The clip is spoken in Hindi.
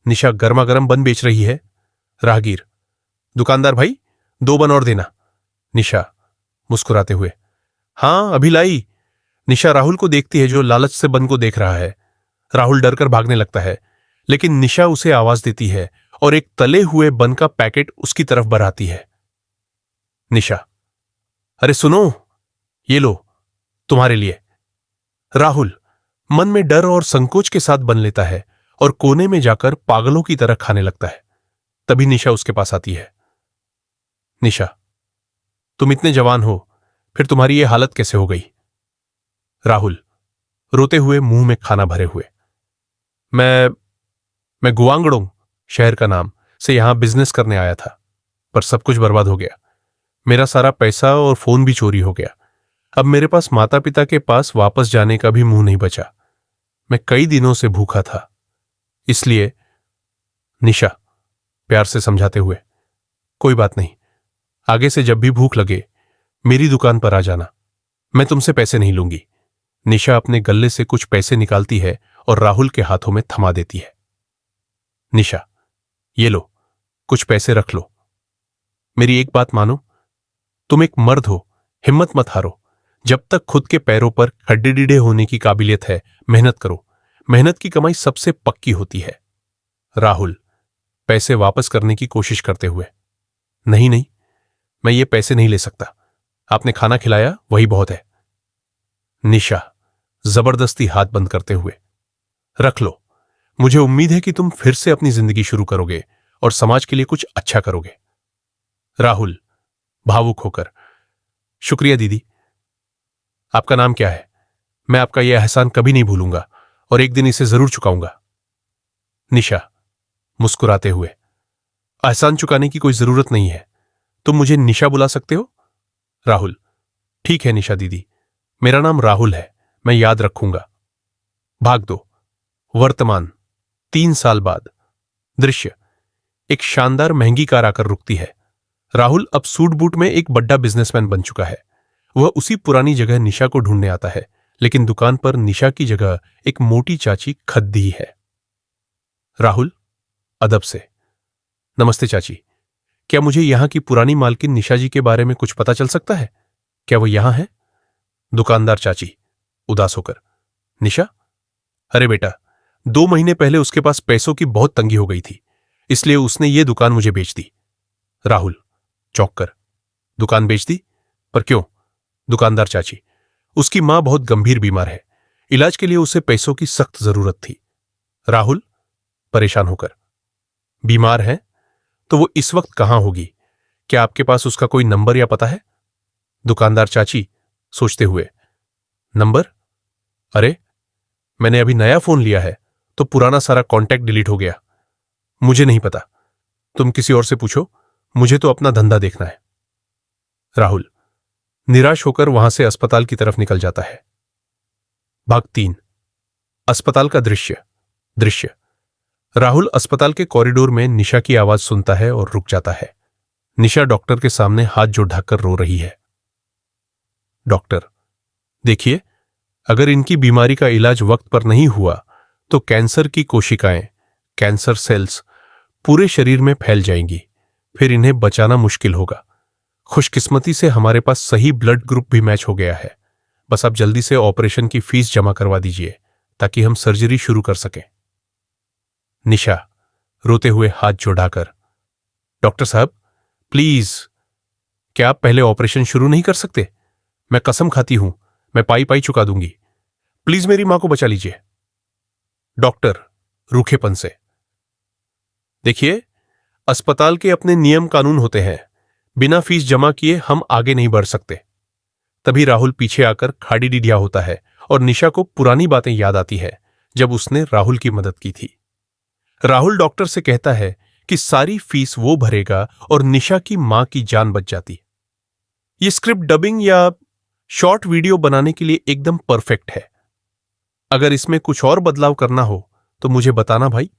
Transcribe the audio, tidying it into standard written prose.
निशा गर्मा गर्म बन बेच रही है। राहगीर, दुकानदार भाई, 2 बन और देना। निशा मुस्कुराते हुए, हाँ अभी लाई। निशा राहुल को देखती है जो लालच से बन को देख रहा है। राहुल डरकर भागने लगता है, लेकिन निशा उसे आवाज देती है और एक तले हुए बन का पैकेट उसकी तरफ बढ़ाती है। निशा, अरे सुनो, ये लो, तुम्हारे लिए। राहुल मन में डर और संकोच के साथ बन लेता है और कोने में जाकर पागलों की तरह खाने लगता है। तभी निशा उसके पास आती है। निशा, तुम इतने जवान हो, फिर तुम्हारी ये हालत कैसे हो गई? राहुल रोते हुए, मुंह में खाना भरे हुए, मैं गुआंगडोंग, शहर का नाम, से यहां बिजनेस करने आया था, पर सब कुछ बर्बाद हो गया। मेरा सारा पैसा और फोन भी चोरी हो गया। अब मेरे पास माता पिता के पास वापस जाने का भी मुंह नहीं बचा। मैं कई दिनों से भूखा था, इसलिए। निशा प्यार से समझाते हुए, कोई बात नहीं, आगे से जब भी भूख लगे मेरी दुकान पर आ जाना, मैं तुमसे पैसे नहीं लूंगी। निशा अपने गल्ले से कुछ पैसे निकालती है और राहुल के हाथों में थमा देती है। निशा, ये लो, कुछ पैसे रख लो। मेरी एक बात मानो, तुम एक मर्द हो, हिम्मत मत हारो। जब तक खुद के पैरों पर खड्डे डीडे होने की काबिलियत है, मेहनत करो। मेहनत की कमाई सबसे पक्की होती है। राहुल पैसे वापस करने की कोशिश करते हुए, नहीं नहीं, मैं ये पैसे नहीं ले सकता। आपने खाना खिलाया, वही बहुत है। निशा जबरदस्ती हाथ बंद करते हुए, रख लो। मुझे उम्मीद है कि तुम फिर से अपनी जिंदगी शुरू करोगे और समाज के लिए कुछ अच्छा करोगे। राहुल भावुक होकर, शुक्रिया दीदी। आपका नाम क्या है? मैं आपका यह एहसान कभी नहीं भूलूंगा और एक दिन इसे जरूर चुकाऊंगा। निशा मुस्कुराते हुए, एहसान चुकाने की कोई जरूरत नहीं है, तुम मुझे निशा बुला सकते हो। राहुल, ठीक है निशा दीदी, मेरा नाम राहुल है, मैं याद रखूंगा। भाग दो। वर्तमान 3 साल बाद। दृश्य, एक शानदार महंगी कार आकर रुकती है। राहुल अब सूट बूट में एक बड़ा बिजनेसमैन बन चुका है। वह उसी पुरानी जगह निशा को ढूंढने आता है, लेकिन दुकान पर निशा की जगह एक मोटी चाची खद्दी है। राहुल अदब से, नमस्ते चाची, क्या मुझे यहां की पुरानी मालकिन निशा जी के बारे में कुछ पता चल सकता है? क्या वो यहां है? दुकानदार चाची उदास होकर, निशा? अरे बेटा, 2 महीने पहले उसके पास पैसों की बहुत तंगी हो गई थी, इसलिए उसने ये दुकान मुझे बेच दी। राहुल चौंक कर, दुकान बेच दी? पर क्यों? दुकानदार चाची, उसकी मां बहुत गंभीर बीमार है, इलाज के लिए उसे पैसों की सख्त जरूरत थी। राहुल परेशान होकर, बीमार है? तो वो इस वक्त कहां होगी? क्या आपके पास उसका कोई नंबर या पता है? दुकानदार चाची सोचते हुए, नंबर? अरे, मैंने अभी नया फोन लिया है, तो पुराना सारा कांटेक्ट डिलीट हो गया। मुझे नहीं पता, तुम किसी और से पूछो, मुझे तो अपना धंधा देखना है। राहुल निराश होकर वहां से अस्पताल की तरफ निकल जाता है। भाग 3। अस्पताल का दृश्य, राहुल अस्पताल के कॉरिडोर में निशा की आवाज सुनता है और रुक जाता है। निशा डॉक्टर के सामने हाथ जोड़ ढककर रो रही है। डॉक्टर, देखिए, अगर इनकी बीमारी का इलाज वक्त पर नहीं हुआ तो कैंसर की कोशिकाएं, कैंसर सेल्स पूरे शरीर में फैल जाएंगी, फिर इन्हें बचाना मुश्किल होगा। खुशकिस्मती से हमारे पास सही ब्लड ग्रुप भी मैच हो गया है। बस आप जल्दी से ऑपरेशन की फीस जमा करवा दीजिए ताकि हम सर्जरी शुरू कर सकें। निशा रोते हुए हाथ जोड़ाकर, डॉक्टर साहब प्लीज, क्या आप पहले ऑपरेशन शुरू नहीं कर सकते? मैं कसम खाती हूं, मैं पाई पाई चुका दूंगी। प्लीज मेरी मां को बचा लीजिए। डॉक्टर रूखेपन से, देखिए, अस्पताल के अपने नियम कानून होते हैं, बिना फीस जमा किए हम आगे नहीं बढ़ सकते। तभी राहुल पीछे आकर खाड़ी डिडिया होता है और निशा को पुरानी बातें याद आती है जब उसने राहुल की मदद की थी। राहुल डॉक्टर से कहता है कि सारी फीस वो भरेगा और निशा की मां की जान बच जाती। ये स्क्रिप्ट डबिंग या शॉर्ट वीडियो बनाने के लिए एकदम परफेक्ट है। अगर इसमें कुछ और बदलाव करना हो तो मुझे बताना भाई।